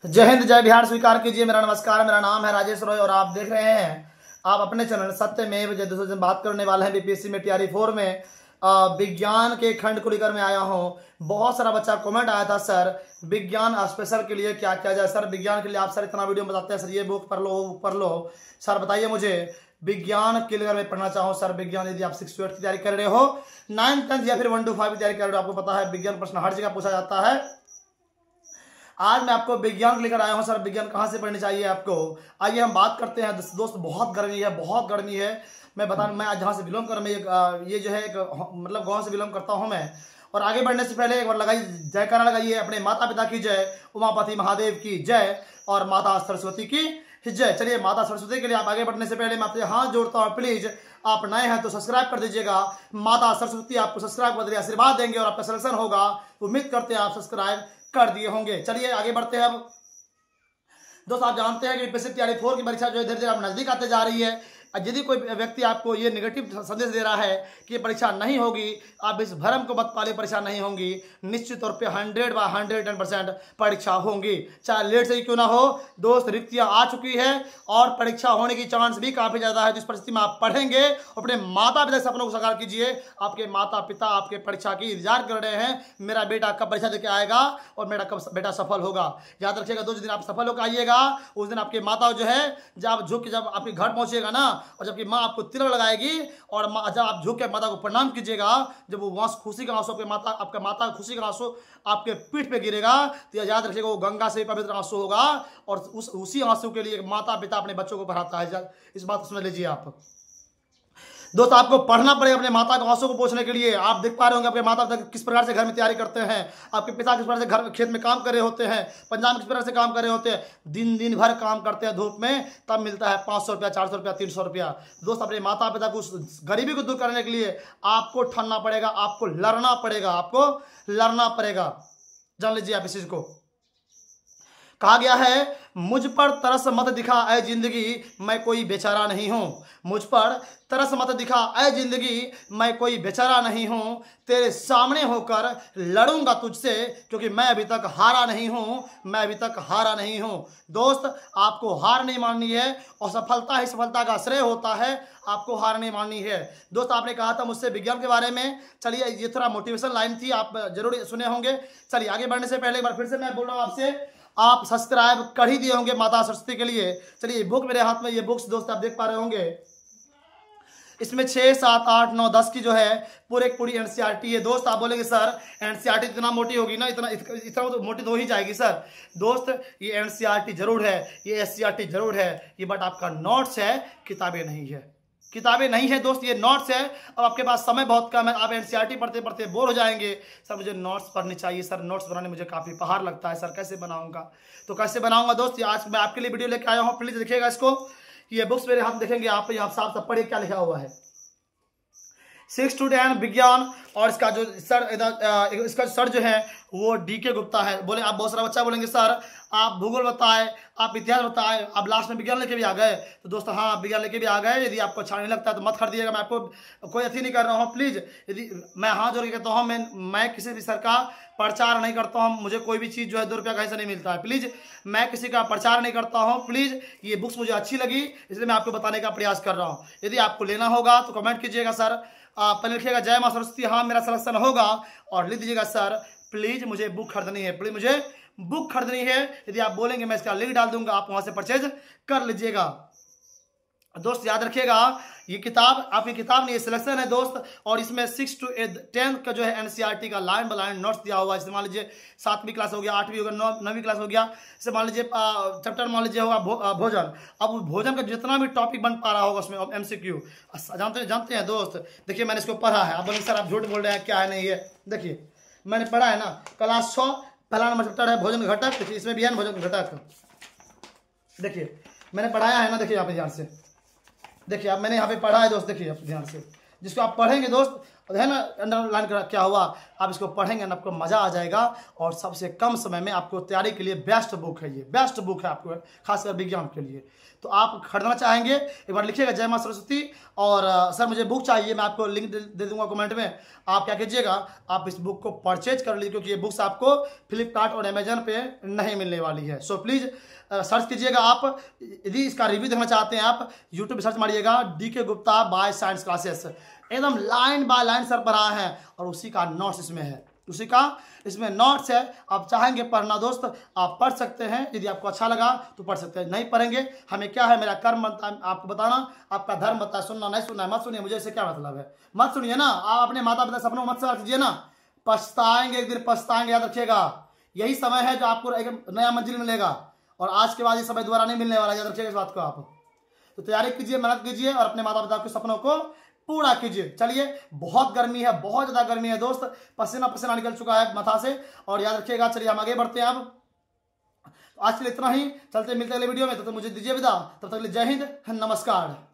जय हिंद जय बिहार स्वीकार कीजिए। मेरा नमस्कार, मेरा नाम है राजेश रॉय और आप देख रहे हैं आप अपने चैनल सत्यमेव जयते से बात करने वाले हैं बीपीएससी में टीआरई 4 में विज्ञान के खंड को लेकर मैं आया हूं। बहुत सारा बच्चा कमेंट आया था, सर विज्ञान स्पेशल के लिए क्या किया जाए। सर विज्ञान के लिए आप सर इतना वीडियो में बताते हैं, सर ये बुक पढ़ लो वो पढ़ लो। सर बताइए मुझे विज्ञान के लिए अगर मैं पढ़ना चाहूँ, सर विज्ञान यदि आप 6 to 8 की तैयारी कर रहे हो, 9th 10th या फिर 1 to 5 की तैयारी कर रहे हो, आपको पता है विज्ञान प्रश्न हर जगह पूछा जाता है। आज मैं आपको विज्ञान लेकर आया हूं। सर विज्ञान कहां से पढ़नी चाहिए आपको, आइए हम बात करते हैं। दोस्त बहुत गर्मी है, बहुत गर्मी है। मैं आज जहां से बिलोंग कर मैं ये जो है एक मतलब गांव से बिलोंग करता हूं मैं। और आगे बढ़ने से पहले एक बार लगाइए जयकारा लगाइए, अपने माता पिता की जय, उमापति महादेव की जय और माता सरस्वती की जय। चलिए माता सरस्वती के लिए आप आगे बढ़ने से पहले मैं आपसे हाथ जोड़ता हूँ, प्लीज आप नए हैं तो सब्सक्राइब कर दीजिएगा। माता सरस्वती आपको सब्सक्राइब कर देंगे, आशीर्वाद देंगे और आपका सिलेक्शन होगा। उम्मीद करते हैं आप सब्सक्राइब कर दिए होंगे। चलिए आगे बढ़ते हैं। अब दोस्त आप जानते हैं कि बीपीएससी टीआरई 4 की परीक्षा जो है धीरे धीरे अब नजदीक आते जा रही है। यदि कोई व्यक्ति आपको ये नेगेटिव संदेश दे रहा है कि ये परीक्षा नहीं होगी, आप इस भ्रम को मत पालिए, परीक्षा नहीं होंगी। निश्चित तौर पे 100/110% परीक्षा होंगी, चाहे लेट से ही क्यों ना हो। दोस्त रिक्तियां आ चुकी है और परीक्षा होने की चांस भी काफी ज्यादा है। तो इस परिस्थिति में आप पढ़ेंगे, अपने माता पिता के सपनों को साकार कीजिए। आपके माता पिता आपके परीक्षा की इंतजार कर रहे हैं, मेरा बेटा कब परीक्षा देके आएगा और मेरा कब बेटा सफल होगा। याद रखिएगा दोस्त, जिस दिन आप सफल होकर आइएगा उस दिन आपकी माता जो है जब झुक के जब आपके घर पहुंचेगा ना, और जबकि माँ आपको तिलक लगाएगी और जब आप झुक के माता को प्रणाम कीजिएगा, जब वो खुशी का आंसू आपके माता खुशी का आंसू आपके पीठ पे गिरेगा, तो याद रखिएगा वो गंगा से पवित्र आंसू होगा। और उसी आंसू के लिए माता पिता अपने बच्चों को पढ़ाता है। इस बात को समझ लीजिए आप दोस्त। आपको पढ़ना पड़ेगा अपने माता के आंसू को पोंछने के लिए। आप देख पा रहे होंगे आपके माता पिता किस प्रकार से घर में तैयारी करते हैं, आपके पिता किस प्रकार से घर खेत में काम कर रहे होते हैं, पंजाब में किस प्रकार से काम कर रहे होते हैं। दिन भर काम करते हैं धूप में, तब मिलता है 500 रुपया, 400 रुपया, 300 रुपया। दोस्त अपने माता पिता को गरीबी को दूर करने के लिए आपको ठनना पड़ेगा, आपको लड़ना पड़ेगा, आपको लड़ना पड़ेगा। जान लीजिए आप इस चीज को। कहा गया है मुझ पर तरस मत दिखा ऐ जिंदगी, मैं कोई बेचारा नहीं हूं। मुझ पर तरस मत दिखा ऐ जिंदगी, मैं कोई बेचारा नहीं हूं। तेरे सामने होकर लड़ूंगा तुझसे, क्योंकि मैं अभी तक हारा नहीं हूं, मैं अभी तक हारा नहीं हूं। दोस्त आपको हार नहीं माननी है और सफलता ही सफलता का श्रेय होता है, आपको हार नहीं माननी है। दोस्त आपने कहा था मुझसे विज्ञान के बारे में, चलिए ये थोड़ा मोटिवेशन लाइन थी, आप जरूर सुने होंगे। चलिए आगे बढ़ने से पहले एक बार फिर से मैं बोल रहा हूँ आपसे, आप सब्सक्राइब कर ही दिए होंगे माता सरस्वती के लिए। चलिए बुक मेरे हाथ में, ये बुक्स दोस्त आप देख पा रहे होंगे, इसमें 6, 7, 8, 9, 10 की जो है पूरी एनसीईआरटी है। दोस्त आप बोलेंगे सर एनसीईआरटी इतना मोटी होगी ना, इतना तो मोटी तो हो ही जाएगी सर। दोस्त ये एनसीईआरटी जरूर है, ये एससीईआरटी जरूर है, ये बट आपका नोट्स है, किताबें नहीं है। किताबें नहीं है दोस्त, ये नोट्स है। अब आपके पास समय बहुत कम है, आप एनसीईआरटी पढ़ते पढ़ते बोर हो जाएंगे। सर मुझे नोट्स पढ़नी चाहिए सर, नोट्स बनाने मुझे काफ़ी पहाड़ लगता है सर, कैसे बनाऊंगा। तो कैसे बनाऊंगा दोस्त, आज मैं आपके लिए वीडियो लेकर आया हूँ, प्लीज़ देखिएगा इसको। ये बुक्स मेरे हाथ देखेंगे आप, यहाँ साफ साफ पढ़िए क्या लिखा हुआ है। 6 to 10 विज्ञान, और इसका जो सर इसका सर जो है वो डीके गुप्ता है। बोले आप बहुत सारा बच्चा बोलेंगे सर आप भूगोल बताए, आप इतिहास बताए, आप लास्ट में विज्ञान लेके भी आ गए। तो दोस्तों हाँ विज्ञान लेके भी आ गए, यदि आपको अच्छा नहीं लगता है तो मत खरीदिएगा। मैं आपको कोई अथी नहीं कर रहा हूँ, प्लीज। यदि मैं हाथ जोड़ के कहता हूँ, मैं किसी भी सर का प्रचार नहीं करता हूँ, मुझे कोई भी चीज़ जो है 2 रुपया कहीं से नहीं मिलता है। प्लीज मैं किसी का प्रचार नहीं करता हूँ। प्लीज ये बुक्स मुझे अच्छी लगी इसलिए मैं आपको बताने का प्रयास कर रहा हूँ। यदि आपको लेना होगा तो कमेंट कीजिएगा सर, पहले लिखिएगा जय मां सरस्वती, हाँ मेरा सिलेक्शन होगा, और लिख दीजिएगा सर प्लीज मुझे बुक खरीदनी है, प्लीज मुझे बुक खरीदनी है। यदि आप बोलेंगे मैं इसका लिंक डाल दूंगा, आप वहां से परचेज कर लीजिएगा। दोस्त याद रखिएगा ये किताब आपकी किताब नहीं, सिलेक्शन है दोस्त। और इसमें 6 to 10 का जो है एनसीईआरटी का लाइन बाय लाइन नोट्स दिया हुआ है। जैसे मान लीजिए 7वीं क्लास हो गया, 8वीं हो गया, 9वीं क्लास हो गया, जैसे मान लीजिए चैप्टर मान लीजिए होगा भोजन। अब भोजन का जितना भी टॉपिक बन पा रहा होगा उसमें एमसीक्यू जानते हैं दोस्त। देखिए मैंने इसको पढ़ा है, आप बोलेंगे सर आप झूठ बोल रहे हैं, क्या है नहीं है। देखिए मैंने पढ़ा है ना, क्लास 6 पहला नंबर चैप्टर है भोजन घटक, देखिए इसमें भी है भोजन घटक। देखिए मैंने पढ़ाया है ना, देखिए यहाँ पे ध्यान से देखिए, अब मैंने यहाँ पे पढ़ा है दोस्त, देखिए ध्यान से। जिसको आप पढ़ेंगे दोस्त है ना, अंडरलाइन कर क्या हुआ, आप इसको पढ़ेंगे ना आपको मज़ा आ जाएगा। और सबसे कम समय में आपको तैयारी के लिए बेस्ट बुक है, ये बेस्ट बुक है आपको, खासकर विज्ञान के लिए। तो आप खरीदना चाहेंगे एक बार लिखिएगा जय मां सरस्वती, और सर मुझे बुक चाहिए, मैं आपको लिंक दे दूंगा कमेंट में। आप क्या कीजिएगा, आप इस बुक को परचेज कर लीजिए, क्योंकि ये बुक्स आपको फ्लिपकार्ट और अमेजन पे नहीं मिलने वाली है। सो प्लीज़ सर्च कीजिएगा। आप यदि इसका रिव्यू देखना चाहते हैं, आप यूट्यूब सर्च मारिएगा DK Gupta by science classes, एकदम लाइन बाय लाइन सर पढ़ा है, और उसी का नोट्स इसमें है, उसी का इसमें नोट्स है। आप चाहेंगे पढ़ना दोस्त, आप पढ़ सकते हैं, यदि आपको अच्छा लगा तो पढ़ सकते हैं, नहीं पढ़ेंगे हमें क्या है, मेरा कर्म बनता है आपको बताना, आपका धर्म बनता है सुनना, नहीं सुनना है मत सुनिए, मुझे इससे क्या मतलब है, मत सुनिए ना। आप अपने माता पिता सपनों मत सवार कीजिए ना, पछताएंगे एक दिन, पछताएंगे, याद रखिएगा। यही समय है जो आपको एक नया मंजिल मिलेगा, और आज के बाद ये समय दोबारा नहीं मिलने वाला, याद रखिएगा इस बात को। आप तो तैयारी कीजिए, मेहनत कीजिए, और अपने माता पिता के सपनों को पूरा कीजिए। चलिए, बहुत गर्मी है, बहुत ज़्यादा गर्मी है दोस्त, पसीना पसीना निकल चुका है माथा से, और याद रखिएगा। चलिए हम आगे बढ़ते हैं अब, आज के लिए इतना ही, चलते मिलते अगले वीडियो में, तब तक मुझे दीजिए विदा, तब तक जय हिंद, नमस्कार।